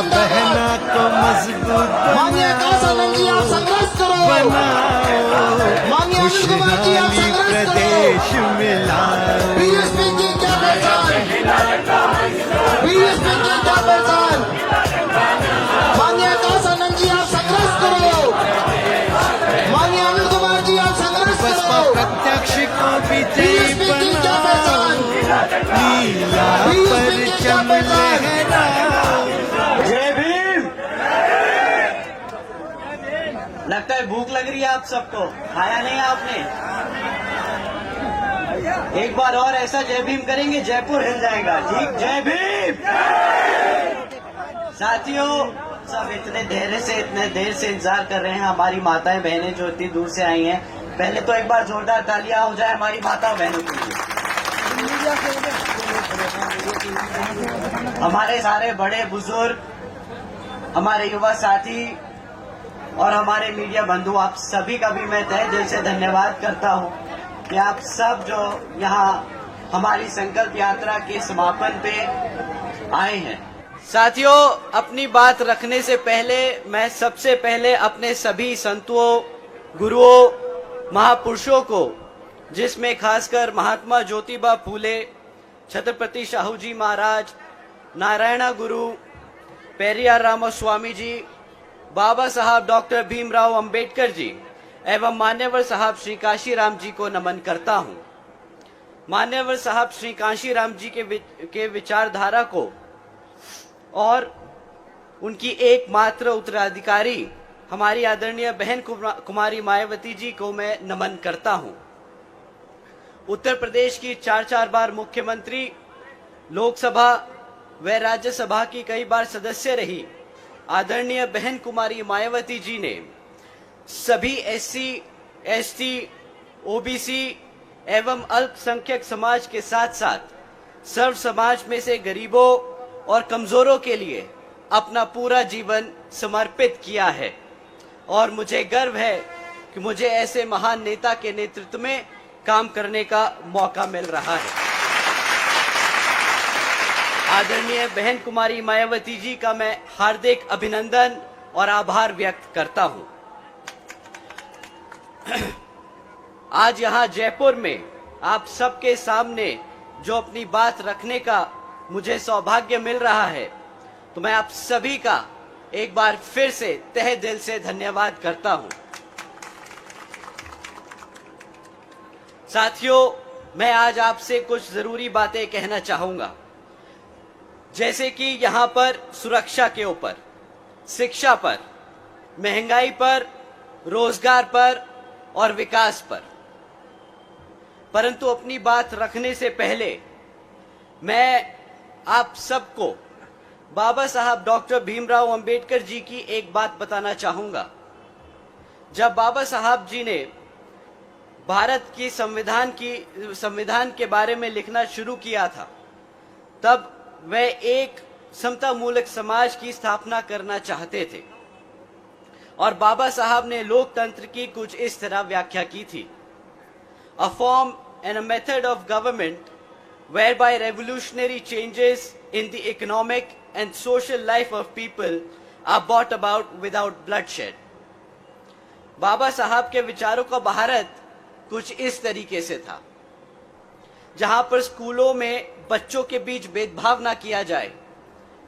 बहना को मजबूत बनाओ, खुशहाली प्रदेश मिला। बसपा प्रत्यक्ष को विजयी बनाओ, नीला परचम लहराओ। जय भीम। लगता है भूख लग रही है आप सबको, खाया नहीं आपने? एक बार और ऐसा जय भीम करेंगे, जयपुर हिल जाएगा। ठीक, जय भीम। साथियों, सब इतने देर से इंतजार कर रहे हैं। हमारी माताएं बहनें जो इतनी दूर से आई हैं, पहले तो एक बार जोरदार तालियां हो जाए हमारी माता बहनों के लिए। हमारे सारे बड़े बुजुर्ग, हमारे युवा साथी और हमारे मीडिया बंधु, आप सभी का भी मैं तहे दिल से धन्यवाद करता हूं कि आप सब जो यहाँ हमारी संकल्प यात्रा के समापन पे आए हैं। साथियों, अपनी बात रखने से पहले मैं सबसे पहले अपने सभी संतों, गुरुओं, महापुरुषों को, जिसमें खासकर महात्मा ज्योतिबा फूले, छत्रपति शाहू जी महाराज, नारायणा गुरु, पेरियार रामास्वामी जी, बाबा साहब डॉक्टर भीमराव अंबेडकर जी एवं मान्यवर साहब श्री काशीराम जी को नमन करता हूं। मान्यवर साहब श्री काशीराम जी के विचारधारा को और उनकी एकमात्र उत्तराधिकारी हमारी आदरणीय बहन कुमारी मायावती जी को मैं नमन करता हूं। उत्तर प्रदेश की 4 बार मुख्यमंत्री, लोकसभा व राज्यसभा की कई बार सदस्य रही आदरणीय बहन कुमारी मायावती जी ने सभी एससी, एसटी, ओबीसी एवं अल्पसंख्यक समाज के साथ साथ सर्व समाज में से गरीबों और कमजोरों के लिए अपना पूरा जीवन समर्पित किया है और मुझे गर्व है कि मुझे ऐसे महान नेता के नेतृत्व में काम करने का मौका मिल रहा है। आदरणीय बहन कुमारी मायावती जी का मैं हार्दिक अभिनंदन और आभार व्यक्त करता हूं। आज यहां जयपुर में आप सबके सामने जो अपनी बात रखने का मुझे सौभाग्य मिल रहा है, तो मैं आप सभी का एक बार फिर से तहे दिल से धन्यवाद करता हूं। साथियों, मैं आज आपसे कुछ जरूरी बातें कहना चाहूंगा, जैसे कि यहां पर सुरक्षा के ऊपर, शिक्षा पर, महंगाई पर, रोजगार पर और विकास पर। परंतु अपनी बात रखने से पहले मैं आप सबको बाबा साहब डॉक्टर भीमराव अंबेडकर जी की एक बात बताना चाहूंगा। जब बाबा साहब जी ने भारत की संविधान के बारे में लिखना शुरू किया था, तब वे एक समता मूलक समाज की स्थापना करना चाहते थे और बाबा साहब ने लोकतंत्र की कुछ इस तरह व्याख्या की थी: a form and a method of government whereby revolutionary changes in the economic and social life of people are brought about without bloodshed। बाबा साहब के विचारों का भारत कुछ इस तरीके से था, जहां पर स्कूलों में बच्चों के बीच भेदभाव ना किया जाए,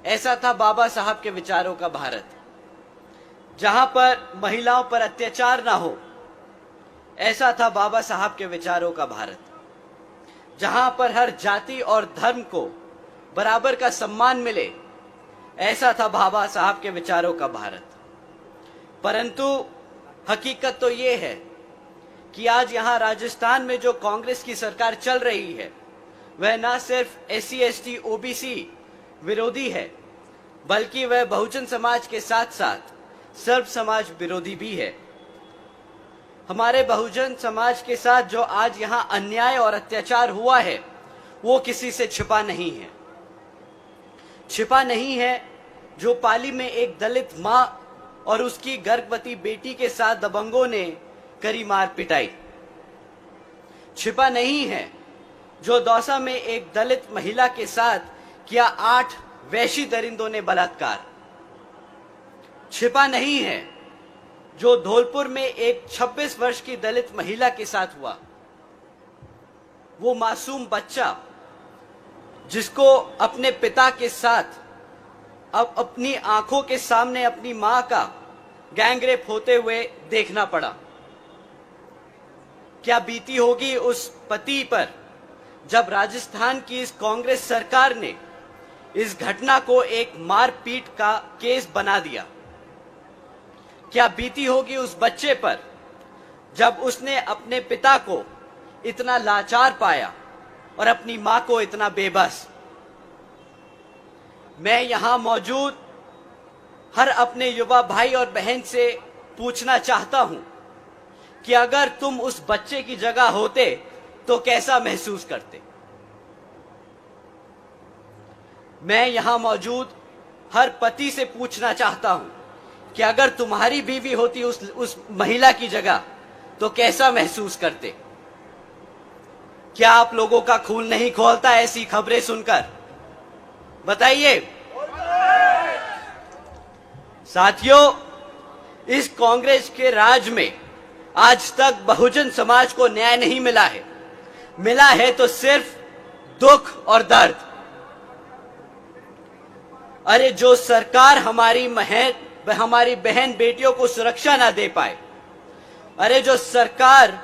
ऐसा था बाबा साहब के विचारों का भारत। जहां पर महिलाओं पर अत्याचार ना हो, ऐसा था बाबा साहब के विचारों का भारत। जहां पर हर जाति और धर्म को बराबर का सम्मान मिले, ऐसा था बाबा साहब के विचारों का भारत। परंतु हकीकत तो ये है कि आज यहां राजस्थान में जो कांग्रेस की सरकार चल रही है, वह न सिर्फ एससी, एसटी, ओबीसी विरोधी है, बल्कि वह बहुजन समाज के साथ साथ सर्व समाज विरोधी भी है। हमारे बहुजन समाज के साथ जो आज यहां अन्याय और अत्याचार हुआ है, वो किसी से छिपा नहीं है। छिपा नहीं है जो पाली में एक दलित मां और उसकी गर्भवती बेटी के साथ दबंगों ने करी मार पिटाई। छिपा नहीं है जो दौसा में एक दलित महिला के साथ किया 8 वैशी दरिंदों ने बलात्कार। छिपा नहीं है जो धौलपुर में एक 26 वर्ष की दलित महिला के साथ हुआ। वो मासूम बच्चा जिसको अपने पिता के साथ अब अपनी आंखों के सामने अपनी मां का गैंगरेप होते हुए देखना पड़ा। क्या बीती होगी उस पति पर जब राजस्थान की इस कांग्रेस सरकार ने इस घटना को एक मारपीट का केस बना दिया। क्या बीती होगी उस बच्चे पर जब उसने अपने पिता को इतना लाचार पाया और अपनी मां को इतना बेबस। मैं यहां मौजूद हर अपने युवा भाई और बहन से पूछना चाहता हूं कि अगर तुम उस बच्चे की जगह होते तो कैसा महसूस करते। मैं यहां मौजूद हर पति से पूछना चाहता हूं कि अगर तुम्हारी बीवी होती उस महिला की जगह तो कैसा महसूस करते। क्या आप लोगों का खून नहीं खौलता ऐसी खबरें सुनकर? बताइए। साथियों, इस कांग्रेस के राज में आज तक बहुजन समाज को न्याय नहीं मिला है। मिला है तो सिर्फ दुख और दर्द। अरे जो सरकार हमारी बहन बेटियों को सुरक्षा ना दे पाए, अरे जो सरकार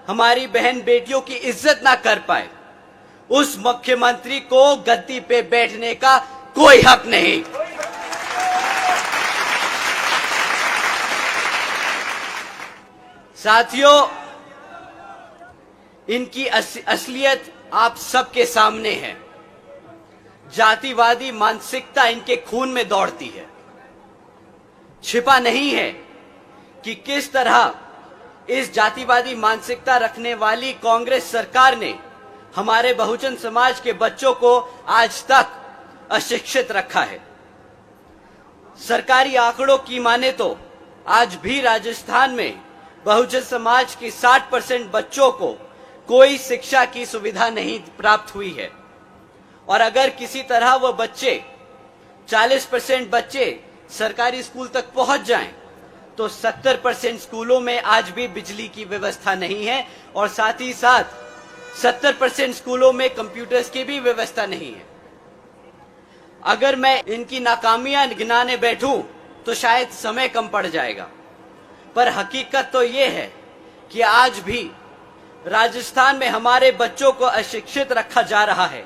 हमारी बहन बेटियों की इज्जत ना कर पाए, उस मुख्यमंत्री को गद्दी पे बैठने का कोई हक नहीं। साथियों, इनकी असलियत आप सबके सामने है। जातिवादी मानसिकता इनके खून में दौड़ती है। छिपा नहीं है कि किस तरह इस जातिवादी मानसिकता रखने वाली कांग्रेस सरकार ने हमारे बहुजन समाज के बच्चों को आज तक अशिक्षित रखा है। सरकारी आंकड़ों की माने तो आज भी राजस्थान में बहुजन समाज के 60% बच्चों को कोई शिक्षा की सुविधा नहीं प्राप्त हुई है। और अगर किसी तरह वह बच्चे 40% बच्चे सरकारी स्कूल तक पहुंच जाएं, तो 70% स्कूलों में आज भी बिजली की व्यवस्था नहीं है और साथ ही साथ 70% स्कूलों में कंप्यूटर्स की भी व्यवस्था नहीं है। अगर मैं इनकी नाकामियां गिनाने बैठूं तो शायद समय कम पड़ जाएगा, पर हकीकत तो यह है कि आज भी राजस्थान में हमारे बच्चों को अशिक्षित रखा जा रहा है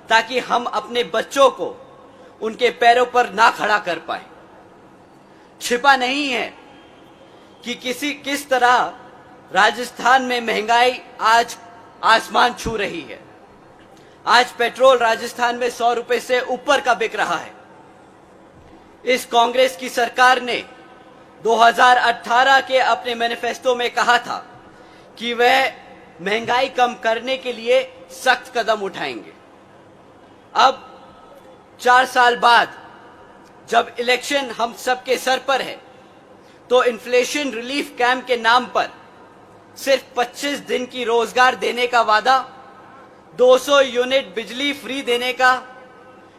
ताकि हम अपने बच्चों को उनके पैरों पर ना खड़ा कर पाए। छिपा नहीं है कि किस तरह राजस्थान में महंगाई आज आसमान छू रही है। आज पेट्रोल राजस्थान में 100 रुपए से ऊपर का बिक रहा है। इस कांग्रेस की सरकार ने 2018 के अपने मैनिफेस्टो में कहा था कि वह महंगाई कम करने के लिए सख्त कदम उठाएंगे। अब 4 साल बाद जब इलेक्शन हम सबके सर पर है, तो इन्फ्लेशन रिलीफ कैंप के नाम पर सिर्फ 25 दिन की रोजगार देने का वादा, 200 यूनिट बिजली फ्री देने का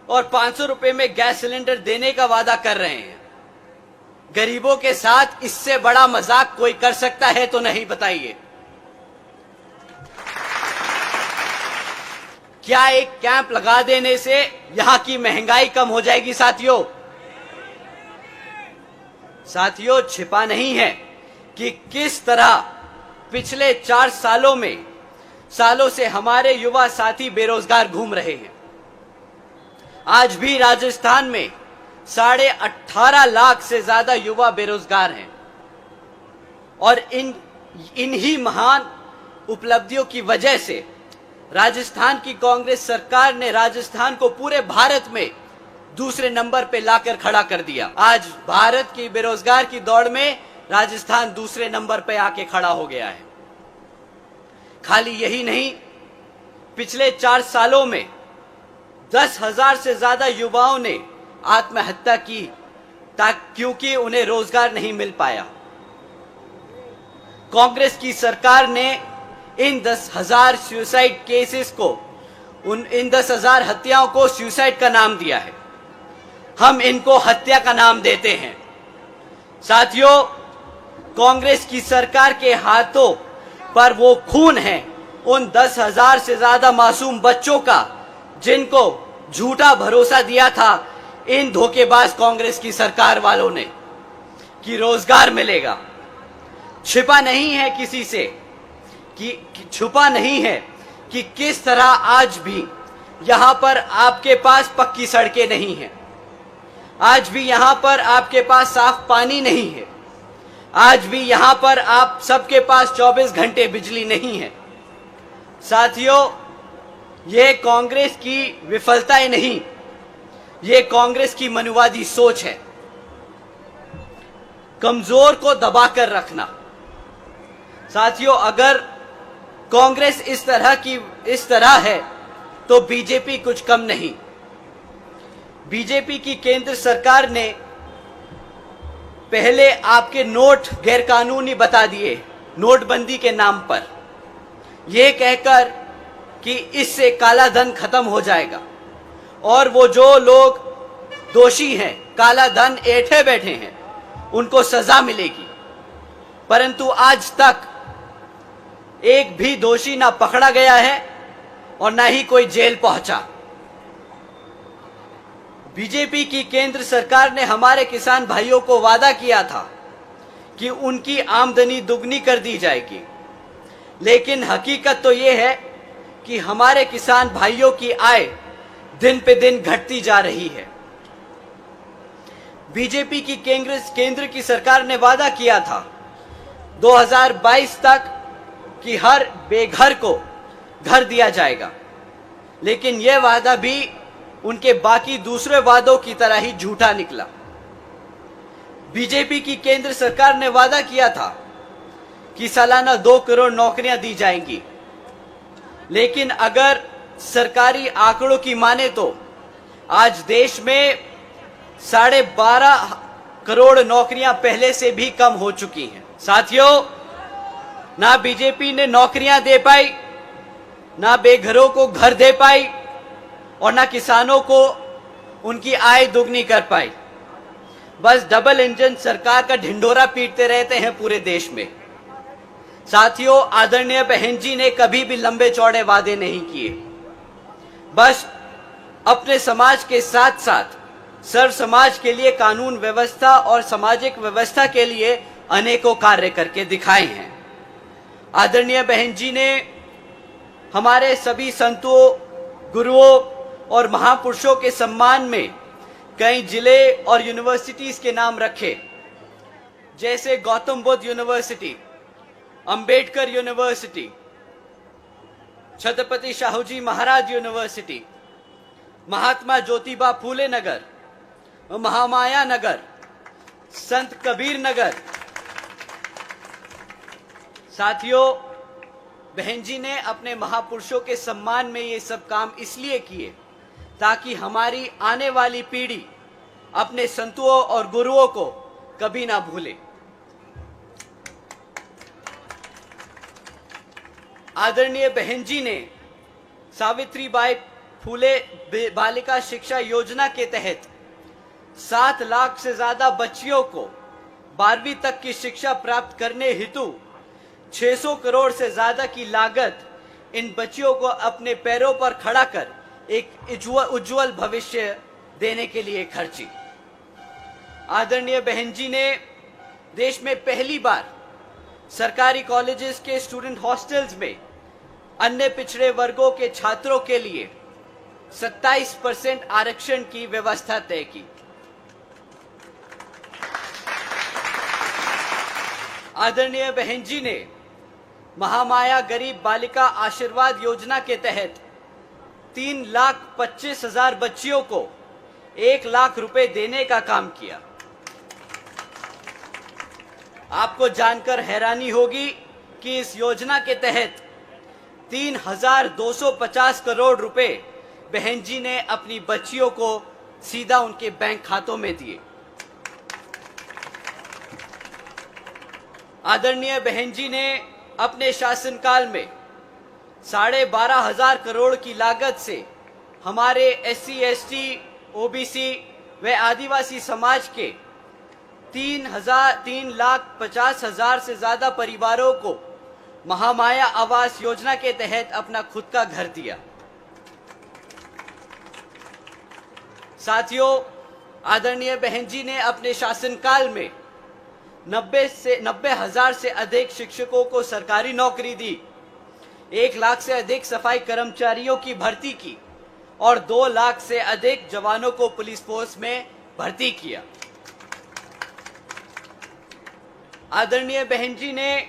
और 500 रुपए में गैस सिलेंडर देने का वादा कर रहे हैं। गरीबों के साथ इससे बड़ा मजाक कोई कर सकता है तो नहीं, बताइए। क्या एक कैंप लगा देने से यहां की महंगाई कम हो जाएगी? साथियों, छिपा नहीं है कि किस तरह पिछले 4 सालों से हमारे युवा साथी बेरोजगार घूम रहे हैं। आज भी राजस्थान में 18.5 लाख से ज्यादा युवा बेरोजगार हैं और इन्हीं महान उपलब्धियों की वजह से राजस्थान की कांग्रेस सरकार ने राजस्थान को पूरे भारत में दूसरे नंबर पे लाकर खड़ा कर दिया। आज भारत की बेरोजगार की दौड़ में राजस्थान दूसरे नंबर पे आके खड़ा हो गया है। खाली यही नहीं, पिछले 4 सालों में 10,000 से ज्यादा युवाओं ने आत्महत्या की क्योंकि उन्हें रोजगार नहीं मिल पाया। कांग्रेस की सरकार ने इन 10,000 सुसाइड केसेस को, इन 10,000 हत्याओं को सुसाइड का नाम दिया है। हम इनको हत्या का नाम देते हैं। साथियों, कांग्रेस की सरकार के हाथों पर वो खून है उन 10,000 से ज्यादा मासूम बच्चों का जिनको झूठा भरोसा दिया था इन धोखेबाज कांग्रेस की सरकार वालों ने कि रोजगार मिलेगा। छिपा नहीं है किसी से कि छुपा नहीं है कि किस तरह आज भी यहां पर आपके पास पक्की सड़कें नहीं हैं, आज भी यहां पर आपके पास साफ पानी नहीं है, आज भी यहां पर आप सबके पास 24 घंटे बिजली नहीं है। साथियों, ये कांग्रेस की विफलताएं नहीं, ये कांग्रेस की मनुवादी सोच है, कमजोर को दबाकर रखना। साथियों, अगर कांग्रेस इस तरह है तो बीजेपी कुछ कम नहीं। बीजेपी की केंद्र सरकार ने पहले आपके नोट गैरकानूनी बता दिए नोटबंदी के नाम पर, यह कहकर कि इससे काला धन खत्म हो जाएगा और वो जो लोग दोषी हैं, काला धन ऐंठे बैठे हैं, उनको सजा मिलेगी। परंतु आज तक एक भी दोषी ना पकड़ा गया है और ना ही कोई जेल पहुंचा। बीजेपी की केंद्र सरकार ने हमारे किसान भाइयों को वादा किया था कि उनकी आमदनी दुगनी कर दी जाएगी, लेकिन हकीकत तो ये है कि हमारे किसान भाइयों की आय दिन पे दिन घटती जा रही है। बीजेपी की केंद्र की सरकार ने वादा किया था 2022 तक कि हर बेघर को घर दिया जाएगा, लेकिन यह वादा भी उनके बाकी दूसरे वादों की तरह ही झूठा निकला। बीजेपी की केंद्र सरकार ने वादा किया था कि सालाना 2 करोड़ नौकरियां दी जाएंगी, लेकिन अगर सरकारी आंकड़ों की माने तो आज देश में 12.5 करोड़ नौकरियां पहले से भी कम हो चुकी हैं। साथियों, ना बीजेपी ने नौकरियां दे पाई, ना बेघरों को घर दे पाई और ना किसानों को उनकी आय दुगनी कर पाई। बस डबल इंजन सरकार का ढिंढोरा पीटते रहते हैं पूरे देश में। साथियों, आदरणीय बहन जी ने कभी भी लंबे चौड़े वादे नहीं किए, बस अपने समाज के साथ साथ सर्व समाज के लिए कानून व्यवस्था और सामाजिक व्यवस्था के लिए अनेकों कार्य करके दिखाए हैं। आदरणीय बहन जी ने हमारे सभी संतों, गुरुओं और महापुरुषों के सम्मान में कई जिले और यूनिवर्सिटीज के नाम रखे, जैसे Gautam Buddha university, Ambedkar university, Chhatrapati Shahuji Maharaj university, Mahatma Jyotiba Phule नगर, महामाया नगर, संत कबीर नगर। साथियों, बहन जी ने अपने महापुरुषों के सम्मान में ये सब काम इसलिए किए ताकि हमारी आने वाली पीढ़ी अपने संतों और गुरुओं को कभी ना भूले। आदरणीय बहन जी ने सावित्रीबाई फूले बालिका शिक्षा योजना के तहत 7 लाख से ज्यादा बच्चियों को 12वीं तक की शिक्षा प्राप्त करने हेतु 600 करोड़ से ज्यादा की लागत इन बच्चियों को अपने पैरों पर खड़ा कर एक उज्जवल भविष्य देने के लिए खर्ची। आदरणीय बहन जी ने देश में पहली बार सरकारी कॉलेजेस के स्टूडेंट हॉस्टल्स में अन्य पिछड़े वर्गों के छात्रों के लिए 27% आरक्षण की व्यवस्था तय की। आदरणीय बहन जी ने महामाया गरीब बालिका आशीर्वाद योजना के तहत 3,25,000 बच्चियों को 1 लाख रुपए देने का काम किया। आपको जानकर हैरानी होगी कि इस योजना के तहत 3,250 करोड़ रुपए बहन जी ने अपनी बच्चियों को सीधा उनके बैंक खातों में दिए। आदरणीय बहन जी ने अपने शासनकाल में 12,500 करोड़ की लागत से हमारे SC, ST, OBC व आदिवासी समाज के 3,50,000 से ज्यादा परिवारों को महामाया आवास योजना के तहत अपना खुद का घर दिया। साथियों, आदरणीय बहन जी ने अपने शासनकाल में 90,000 से अधिक शिक्षकों को सरकारी नौकरी दी, 1 लाख से अधिक सफाई कर्मचारियों की भर्ती की और 2 लाख से अधिक जवानों को पुलिस फोर्स में भर्ती किया। आदरणीय बहन जी ने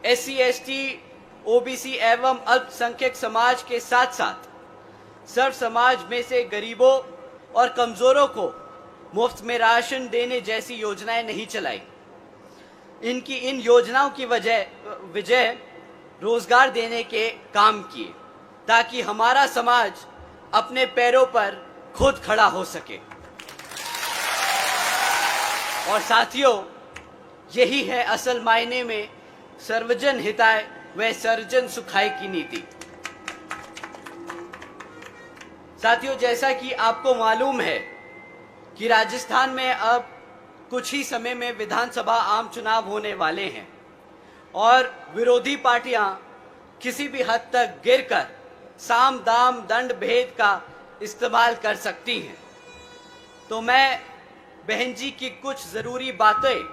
SC, ST, OBC एवं अल्पसंख्यक समाज के साथ साथ सर्व समाज में से गरीबों और कमजोरों को मुफ्त में राशन देने जैसी योजनाएं नहीं चलाई। इनकी इन योजनाओं की वजह रोजगार देने के काम किए ताकि हमारा समाज अपने पैरों पर खुद खड़ा हो सके। और साथियों, यही है असल मायने में सर्वजन हिताय व सर्वजन सुखाय की नीति। साथियों, जैसा कि आपको मालूम है कि राजस्थान में अब कुछ ही समय में विधानसभा आम चुनाव होने वाले हैं और विरोधी पार्टियां किसी भी हद तक गिरकर साम दाम दंड भेद का इस्तेमाल कर सकती हैं। तो मैं बहन जी की कुछ जरूरी बातें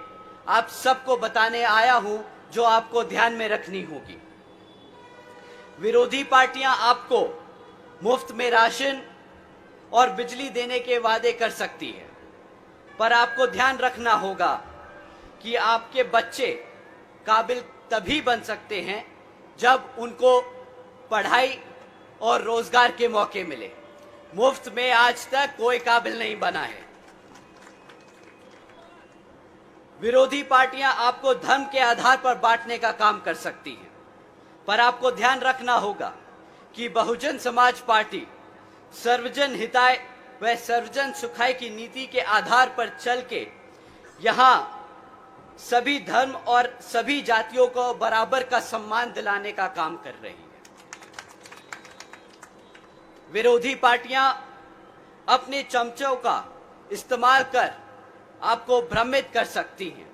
आप सबको बताने आया हूं जो आपको ध्यान में रखनी होगी। विरोधी पार्टियां आपको मुफ्त में राशन और बिजली देने के वादे कर सकती है, पर आपको ध्यान रखना होगा कि आपके बच्चे काबिल तभी बन सकते हैं जब उनको पढ़ाई और रोजगार के मौके मिले। मुफ्त में आज तक कोई काबिल नहीं बना है। विरोधी पार्टियां आपको धर्म के आधार पर बांटने का काम कर सकती हैं, पर आपको ध्यान रखना होगा कि बहुजन समाज पार्टी सर्वजन हिताय व सर्वजन सुखाय की नीति के आधार पर चल के यहां सभी धर्म और सभी जातियों को बराबर का सम्मान दिलाने का काम कर रही है। विरोधी पार्टियां अपने चमचों का इस्तेमाल कर आपको भ्रमित कर सकती हैं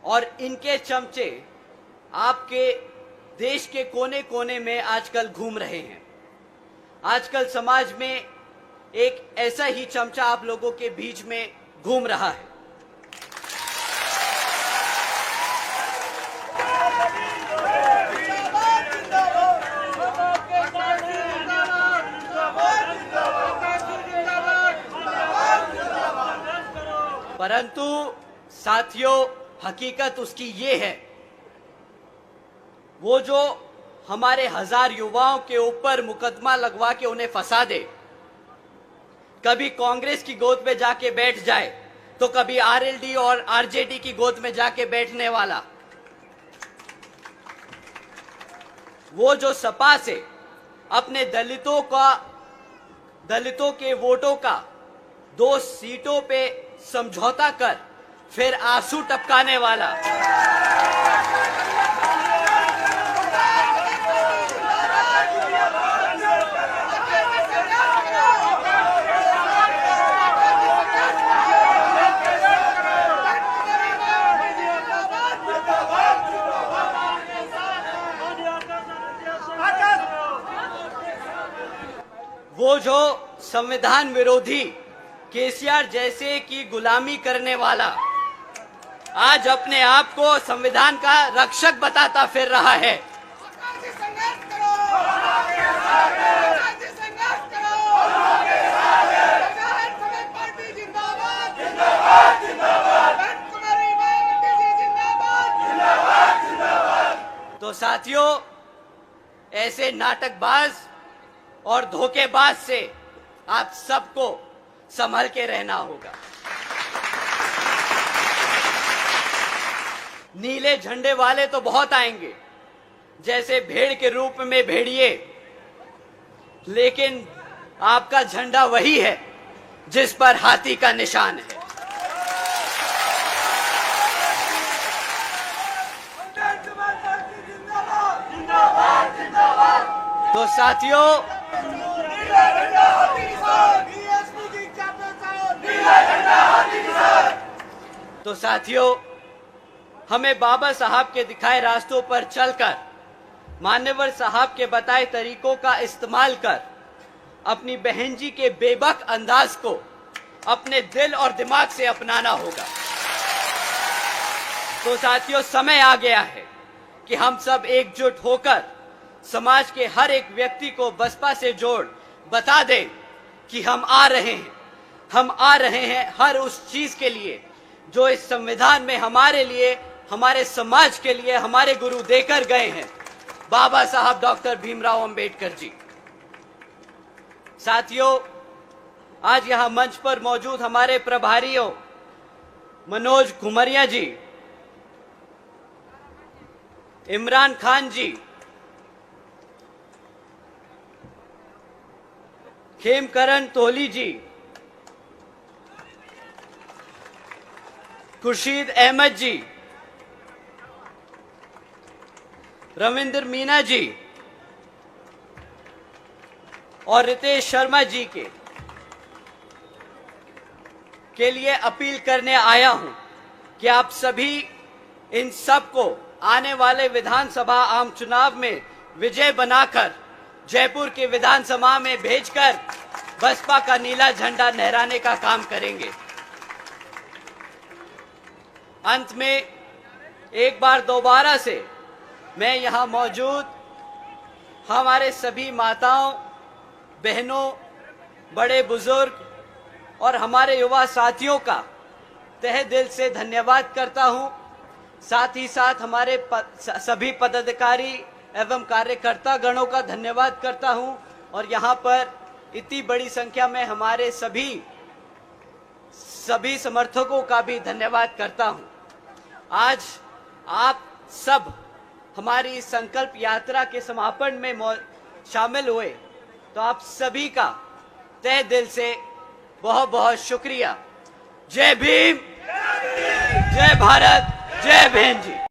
और इनके चमचे आपके देश के कोने कोने में आजकल घूम रहे हैं। आजकल समाज में एक ऐसा ही चमचा आप लोगों के बीच में घूम रहा है। परंतु साथियों, हकीकत उसकी ये है, वो जो हमारे 1000 युवाओं के ऊपर मुकदमा लगवा के उन्हें फंसा दे, कभी कांग्रेस की गोद में जाके बैठ जाए तो कभी आरएलडी और आरजेडी की गोद में जाके बैठने वाला, वो जो सपा से अपने दलितों के वोटों का 2 सीटों पे समझौता कर फिर आंसू टपकाने वाला, वो जो संविधान विरोधी केसीआर जैसे की गुलामी करने वाला आज अपने आप को संविधान का रक्षक बताता फिर रहा है। तो साथियों, ऐसे नाटकबाज और धोखेबाज से आप सबको संभल के रहना होगा। नीले झंडे वाले तो बहुत आएंगे, जैसे भेड़ के रूप में भेड़िए, लेकिन आपका झंडा वही है जिस पर हाथी का निशान है। तो साथियों, तो साथियों, हमें बाबा साहब के दिखाए रास्तों पर चलकर, मान्यवर साहब के बताए तरीकों का इस्तेमाल कर अपनी बहन जी के बेबाक अंदाज को अपने दिल और दिमाग से अपनाना होगा। तो साथियों, समय आ गया है कि हम सब एकजुट होकर समाज के हर एक व्यक्ति को बसपा से जोड़ बता दें कि हम आ रहे हैं हर उस चीज के लिए जो इस संविधान में हमारे लिए, हमारे समाज के लिए हमारे गुरु देकर गए हैं, बाबा साहब डॉक्टर भीमराव अंबेडकर जी। साथियों, आज यहां मंच पर मौजूद हमारे प्रभारियों मनोज घुमरिया जी, इमरान खान जी, खेमकरण तोली जी, खुर्शीद अहमद जी, रविंद्र मीना जी और रितेश शर्मा जी के लिए अपील करने आया हूं कि आप सभी इन सब को आने वाले विधानसभा आम चुनाव में विजय बनाकर जयपुर के विधानसभा में भेजकर बसपा का नीला झंडा लहराने का काम करेंगे। अंत में एक बार दोबारा से मैं यहां मौजूद हमारे सभी माताओं, बहनों, बड़े बुजुर्ग और हमारे युवा साथियों का तहे दिल से धन्यवाद करता हूं। साथ ही साथ हमारे सभी पदाधिकारी एवं कार्यकर्ता गणों का धन्यवाद करता हूं और यहां पर इतनी बड़ी संख्या में हमारे सभी समर्थकों का भी धन्यवाद करता हूं। आज आप सब हमारी इस संकल्प यात्रा के समापन में शामिल हुए, तो आप सभी का तहे दिल से बहुत बहुत शुक्रिया। जय भीम, जय भारत, जय बहन जी।